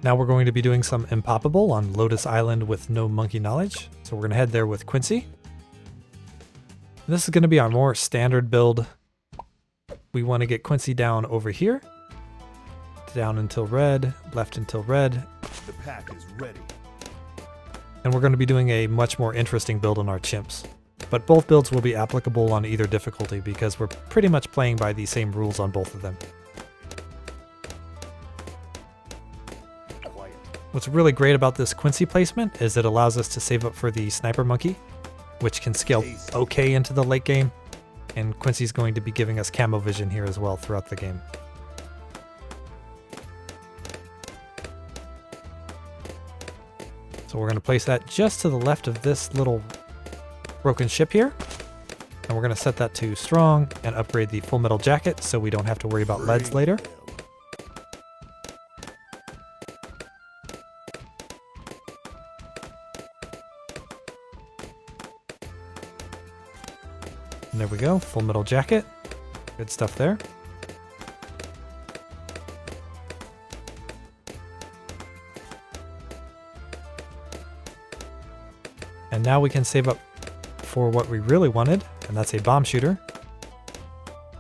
Now we're going to be doing some Impoppable on Lotus Island with no monkey knowledge. So we're going to head there with Quincy. This is going to be our more standard build. We want to get Quincy down over here. Down until red, left until red. The pack is ready. And we're going to be doing a much more interesting build on our chimps. But both builds will be applicable on either difficulty because we're pretty much playing by the same rules on both of them. What's really great about this Quincy placement is it allows us to save up for the sniper monkey, which can scale okay into the late game. And Quincy's going to be giving us camo vision here as well throughout the game. So we're going to place that just to the left of this little broken ship here. And we're going to set that to strong and upgrade the full metal jacket so we don't have to worry about leads later. And there we go, full metal jacket. Good stuff there. And now we can save up for what we really wanted, and that's a bomb shooter.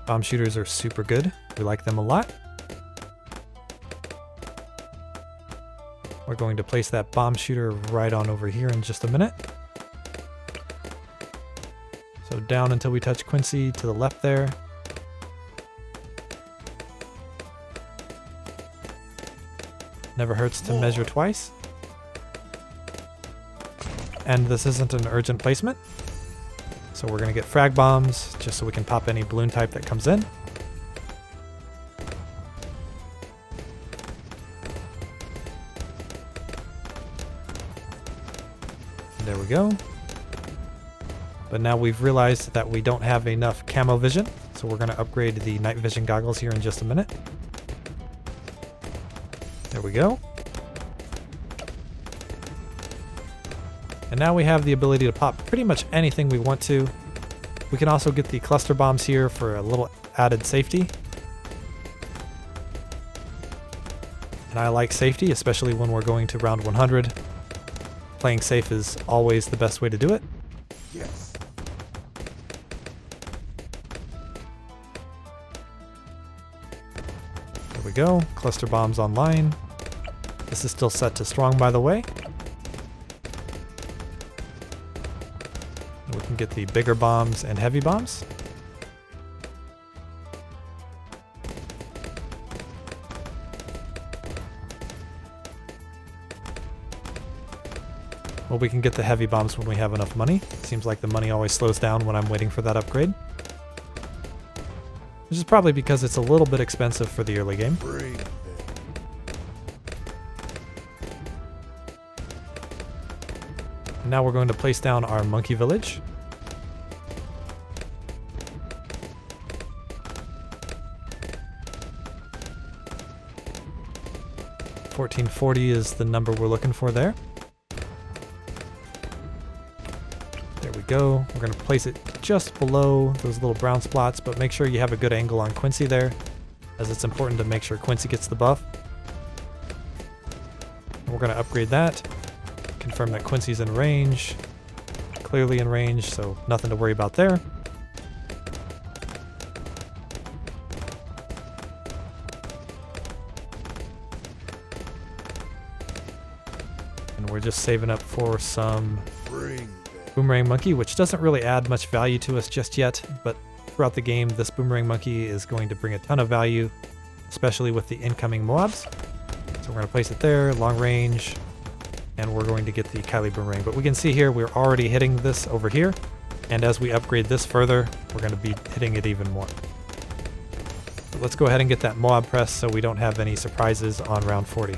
Bomb shooters are super good. We like them a lot. We're going to place that bomb shooter right on over here in just a minute. So down until we touch Quincy to the left there. Never hurts to measure twice. And this isn't an urgent placement. So we're going to get frag bombs just so we can pop any balloon type that comes in. And there we go. But now we've realized that we don't have enough camo vision, so we're going to upgrade the night vision goggles here in just a minute. There we go. And now we have the ability to pop pretty much anything we want to. We can also get the cluster bombs here for a little added safety. And I like safety, especially when we're going to round 100. Playing safe is always the best way to do it. Yes. There we go, cluster bombs online. This is still set to strong, by the way. And we can get the bigger bombs and heavy bombs. Well, we can get the heavy bombs when we have enough money. Seems like the money always slows down when I'm waiting for that upgrade. Which is probably because it's a little bit expensive for the early game. Now we're going to place down our monkey village. $1440 is the number we're looking for there. There we go. We're going to place it just below those little brown spots, but make sure you have a good angle on Quincy there, as it's important to make sure Quincy gets the buff. And we're going to upgrade that. Confirm that Quincy's in range. Clearly in range, so nothing to worry about there. And we're just saving up for some boomerang monkey, which doesn't really add much value to us just yet, but throughout the game, this boomerang monkey is going to bring a ton of value, especially with the incoming Moabs. So we're going to place it there, long range, and we're going to get the Kylie boomerang. But we can see here, we're already hitting this over here, and as we upgrade this further, we're going to be hitting it even more. But let's go ahead and get that Moab press so we don't have any surprises on round 40.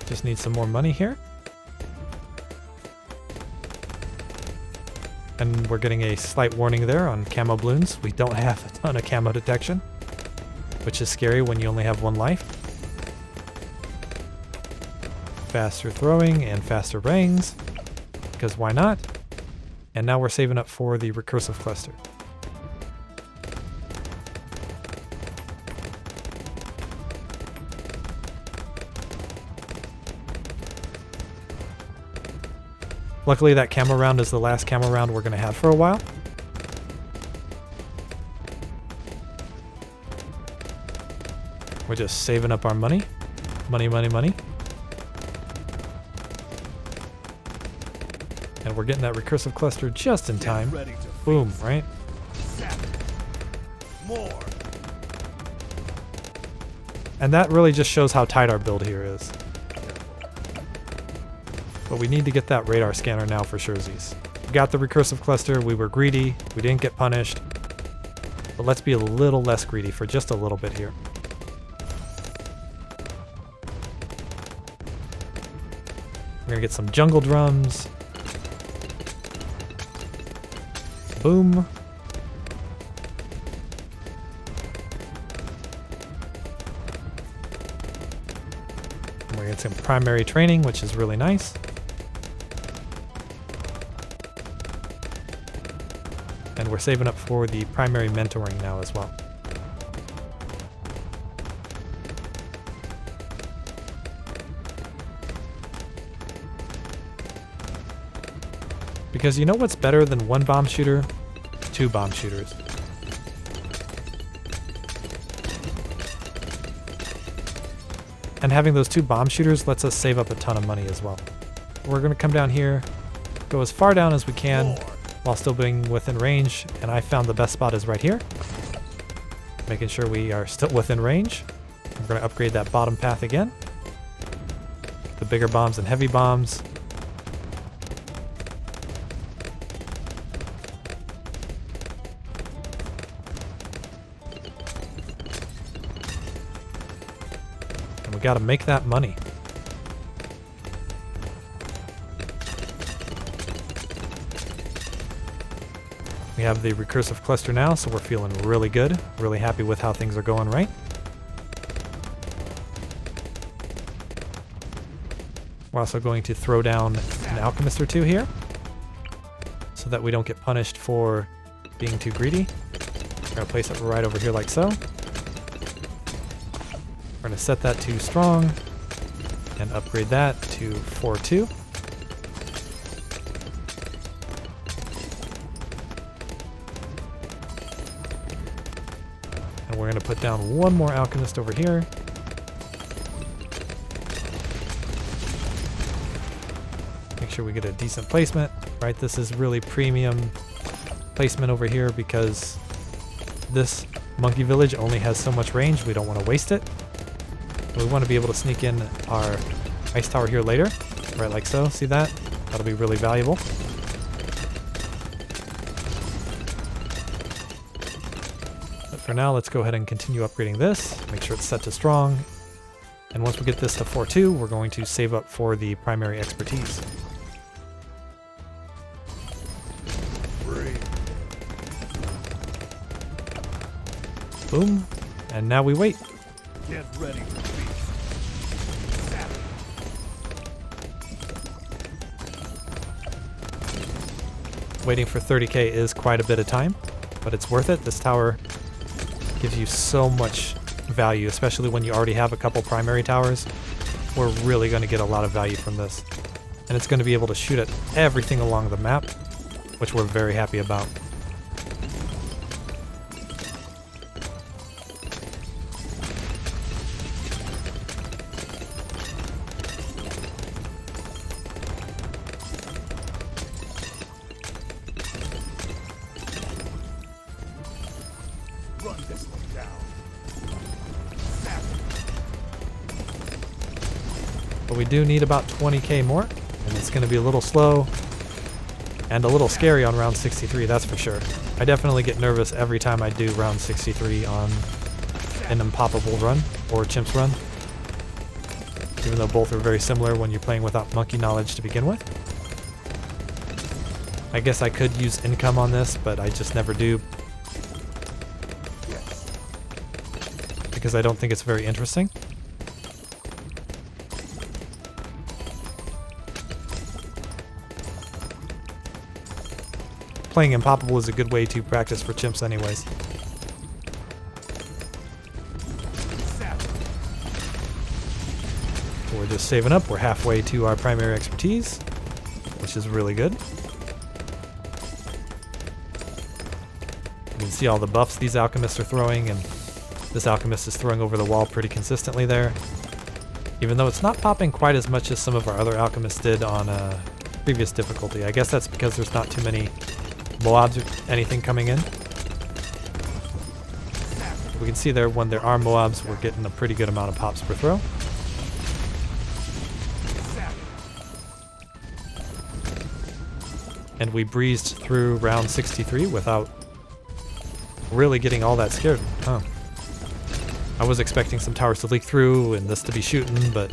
Just need some more money here. And we're getting a slight warning there on camo balloons. We don't have a ton of camo detection, which is scary when you only have one life. faster throwing and faster rings, because why not? And now we're saving up for the recursive cluster. Luckily that camo round is the last camo round we're going to have for a while. We're just saving up our money. Money, money, money. And we're getting that recursive cluster just in time. Ready to Boom, right? more. And that really just shows how tight our build here is. But we need to get that radar scanner now for surezies. We got the recursive cluster, we were greedy, we didn't get punished. But let's be a little less greedy for just a little bit here. We're gonna get some jungle drums. Boom. And we're getting some primary training, which is really nice. And we're saving up for the primary mentoring now as well. Because you know what's better than one bomb shooter? Two bomb shooters. And having those two bomb shooters lets us save up a ton of money as well. We're going to come down here, go as far down as we can while still being within range, and I found the best spot is right here. Making sure we are still within range. I'm going to upgrade that bottom path again. The bigger bombs and heavy bombs. And we got to make that money. We have the recursive cluster now, so we're feeling really good. Really happy with how things are going, right? We're also going to throw down an alchemist or two here so that we don't get punished for being too greedy. We're going to place it right over here like so. We're going to set that to strong and upgrade that to 4-2. And we're going to put down one more alchemist over here. Make sure we get a decent placement, right? This is really premium placement over here because this monkey village only has so much range. We don't want to waste it. We want to be able to sneak in our ice tower here later, right like so. See that? That'll be really valuable. But for now, let's go ahead and continue upgrading this. Make sure it's set to strong. And once we get this to 4-2, we're going to save up for the primary expertise. Boom. And now we wait. Get ready for feast. Waiting for 30k is quite a bit of time, but it's worth it. This tower gives you so much value, especially when you already have a couple primary towers. We're really going to get a lot of value from this. And it's going to be able to shoot at everything along the map, which we're very happy about. Run this one down. But we do need about 20k more, and it's going to be a little slow and a little scary on round 63, that's for sure. I definitely get nervous every time I do round 63 on an Impoppable run or Chimp's run, even though both are very similar when you're playing without monkey knowledge to begin with. I guess I could use income on this, but I just never do because I don't think it's very interesting. playing Impoppable is a good way to practice for chimps anyways. We're just saving up. We're halfway to our primary expertise, which is really good. You can see all the buffs these alchemists are throwing, and this alchemist is throwing over the wall pretty consistently there. Even though it's not popping quite as much as some of our other alchemists did on previous difficulty. I guess that's because there's not too many Moabs or anything coming in. We can see there when there are Moabs, we're getting a pretty good amount of pops per throw. And we breezed through round 63 without really getting all that scared. Huh. I was expecting some towers to leak through and this to be shooting, but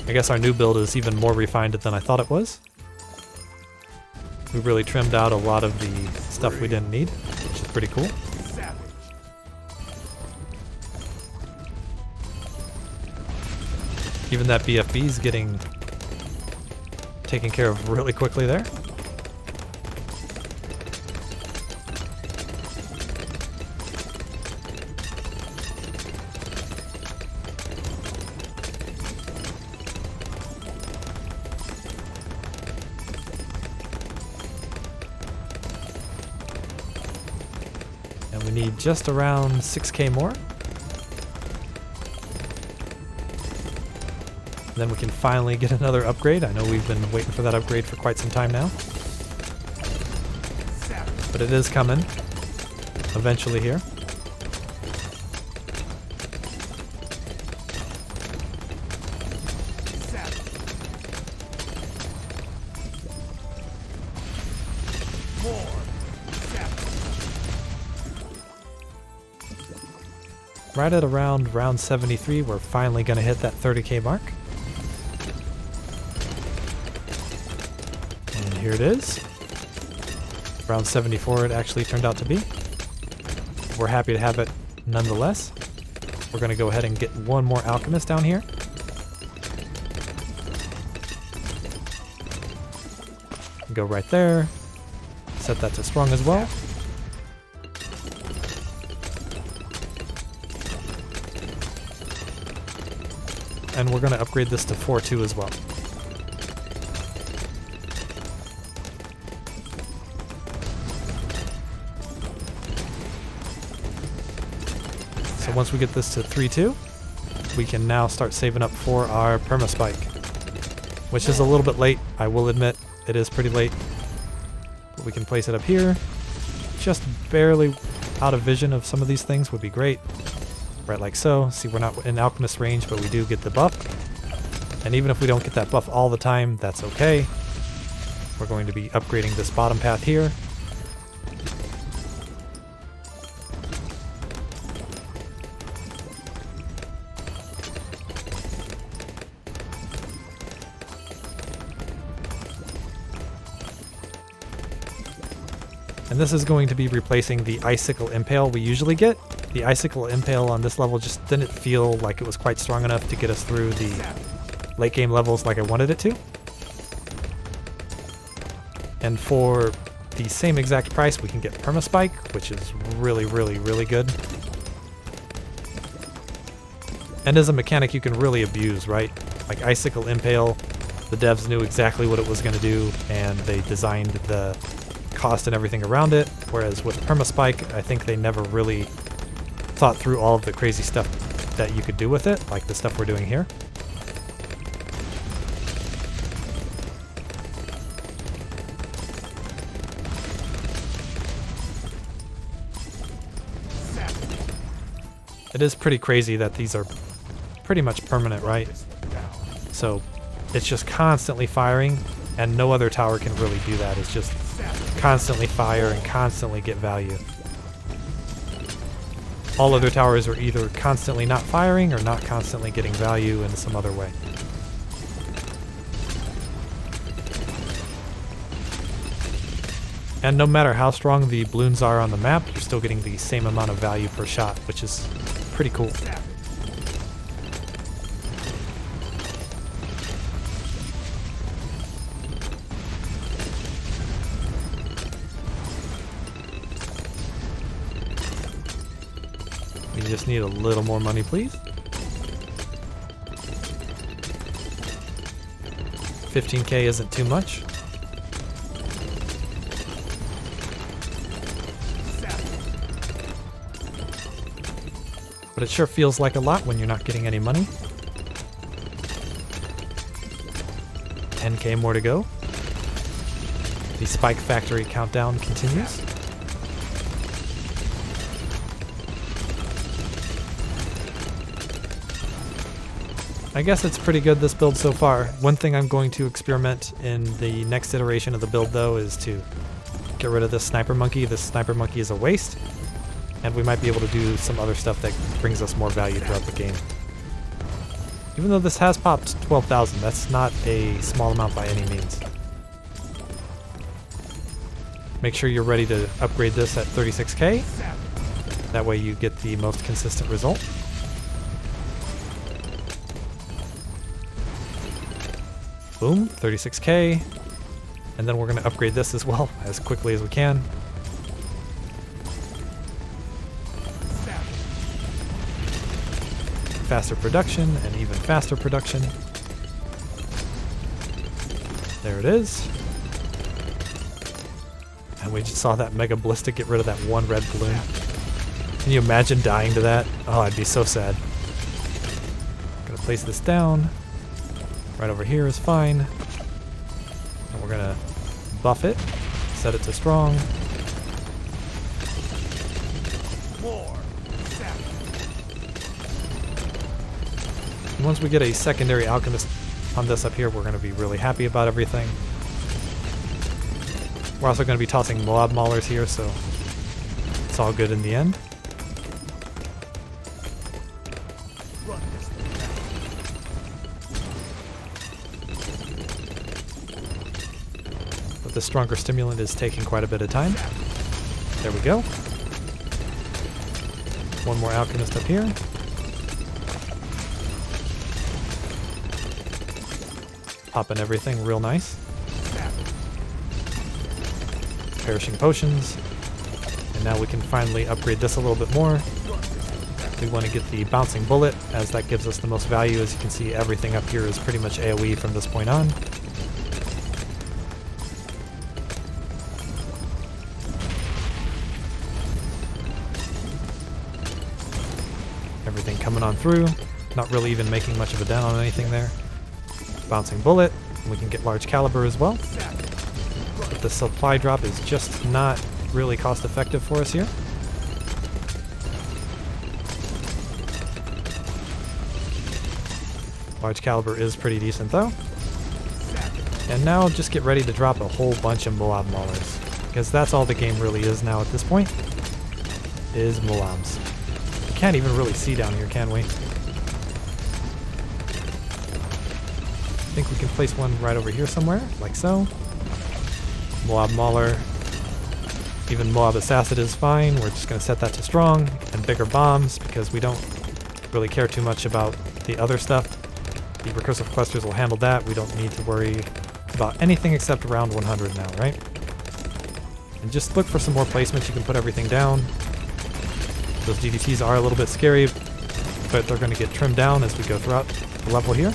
I guess our new build is even more refined than I thought it was. We really trimmed out a lot of the stuff we didn't need, which is pretty cool. Even that BFB is getting taken care of really quickly there. And we need just around 6k more. Then we can finally get another upgrade. I know we've been waiting for that upgrade for quite some time now. But it is coming eventually here. Right at around round 73, we're finally going to hit that 30k mark. And here it is. Round 74 it actually turned out to be. We're happy to have it nonetheless. We're going to go ahead and get one more alchemist down here. Go right there. Set that to strong as well. And we're going to upgrade this to 4-2 as well. So once we get this to 3-2, we can now start saving up for our Perma-spike, which is a little bit late, I will admit. It is pretty late. But we can place it up here. Just barely out of vision of some of these things would be great. Right like so. See, we're not in alchemist range, but we do get the buff. And even if we don't get that buff all the time, that's okay. We're going to be upgrading this bottom path here. And this is going to be replacing the Icicle Impale we usually get. The Icicle Impale on this level just didn't feel like it was quite strong enough to get us through the late game levels like I wanted it to. And for the same exact price, we can get Perma-spike, which is really, really, really good. And as a mechanic you can really abuse, right? Like Icicle Impale, the devs knew exactly what it was going to do, and they designed the cost and everything around it. Whereas with Perma-spike, I think they never really thought through all of the crazy stuff that you could do with it, like the stuff we're doing here. It is pretty crazy that these are pretty much permanent, right? So it's just constantly firing, and no other tower can really do that. It's just constantly fire and constantly get value. All other towers are either constantly not firing or not constantly getting value in some other way. And no matter how strong the balloons are on the map, you're still getting the same amount of value per shot, which is pretty cool. just need a little more money, please. 15k isn't too much. But it sure feels like a lot when you're not getting any money. 10k more to go. The Spike Factory countdown continues. I guess it's pretty good, this build so far. One thing I'm going to experiment in the next iteration of the build though is to get rid of this sniper monkey. This sniper monkey is a waste, and we might be able to do some other stuff that brings us more value throughout the game. Even though this has popped 12,000, that's not a small amount by any means. Make sure you're ready to upgrade this at 36k. That way you get the most consistent result. Boom, 36k. And then we're going to upgrade this as well as quickly as we can. Faster production and even faster production. There it is. And we just saw that Mega Ballistic get rid of that one red balloon. Can you imagine dying to that? Oh, I'd be so sad. Gonna place this down. Right over here is fine. And we're gonna buff it, set it to strong. And once we get a secondary alchemist on this up here, we're gonna be really happy about everything. We're also going to be tossing mob maulers here, so it's all good in the end. But the stronger stimulant is taking quite a bit of time. There we go. One more alchemist up here. Popping everything real nice. Perishing potions, and now we can finally upgrade this a little bit more. We want to get the bouncing bullet, as that gives us the most value. As you can see, everything up here is pretty much AoE from this point on. Everything coming on through, not really even making much of a dent on anything there. Bouncing bullet, we can get large caliber as well. The supply drop is just not really cost effective for us here. Large caliber is pretty decent though. And now just get ready to drop a whole bunch of Moab Maulers, because that's all the game really is now at this point, is Moabs. We can't even really see down here, can we? I think we can place one right over here somewhere, like so. Moab Mauler, even Moab Assassin is fine. We're just going to set that to strong, and bigger bombs because we don't really care too much about the other stuff. The recursive clusters will handle that. We don't need to worry about anything except around 100 now, right? And just look for some more placements. You can put everything down. Those DDTs are a little bit scary, but they're going to get trimmed down as we go throughout the level here.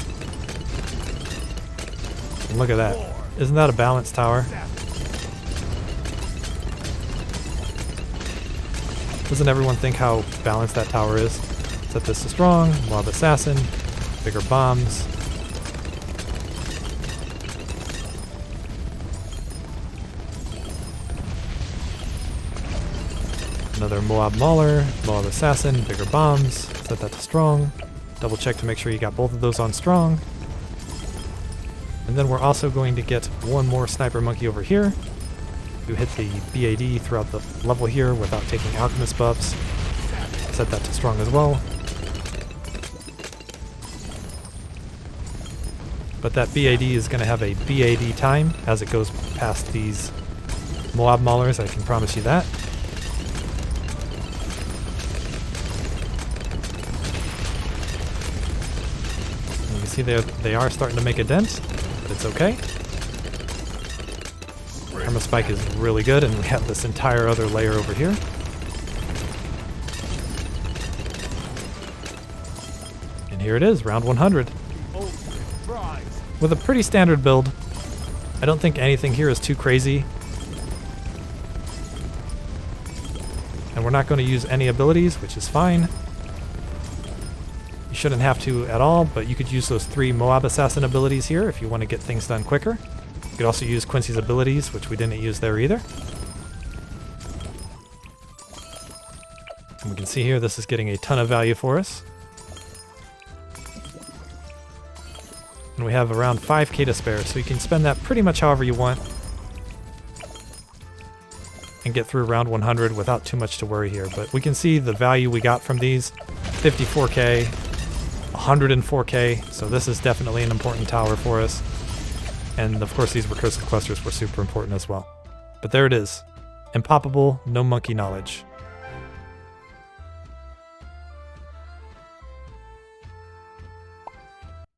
And look at that. Isn't that a balanced tower? Doesn't everyone think how balanced that tower is? Set this to strong, Mob Assassin, bigger bombs. Another Moab Mauler, Moab Assassin, bigger bombs. Set that to strong. Double check to make sure you got both of those on strong. And then we're also going to get one more Sniper Monkey over here. You hit the BAD throughout the level here without taking Alchemist buffs. Set that to strong as well. But that BAD is going to have a BAD time as it goes past these Moab Maulers, I can promise you that. You can see they are starting to make a dent, but it's okay. Perma-spike is really good, and we have this entire other layer over here. here it is, round 100. Ultimate prize. With a pretty standard build. I don't think anything here is too crazy. And we're not going to use any abilities, which is fine. You shouldn't have to at all, but you could use those 3 Moab Assassin abilities here if you want to get things done quicker. You could also use Quincy's abilities, which we didn't use there either. And we can see here this is getting a ton of value for us. And we have around 5k to spare, so you can spend that pretty much however you want. And get through round 100 without too much to worry here. But we can see the value we got from these. 54k, 104k, so this is definitely an important tower for us. And of course these recursive clusters were super important as well. But there it is. Impoppable, no monkey knowledge.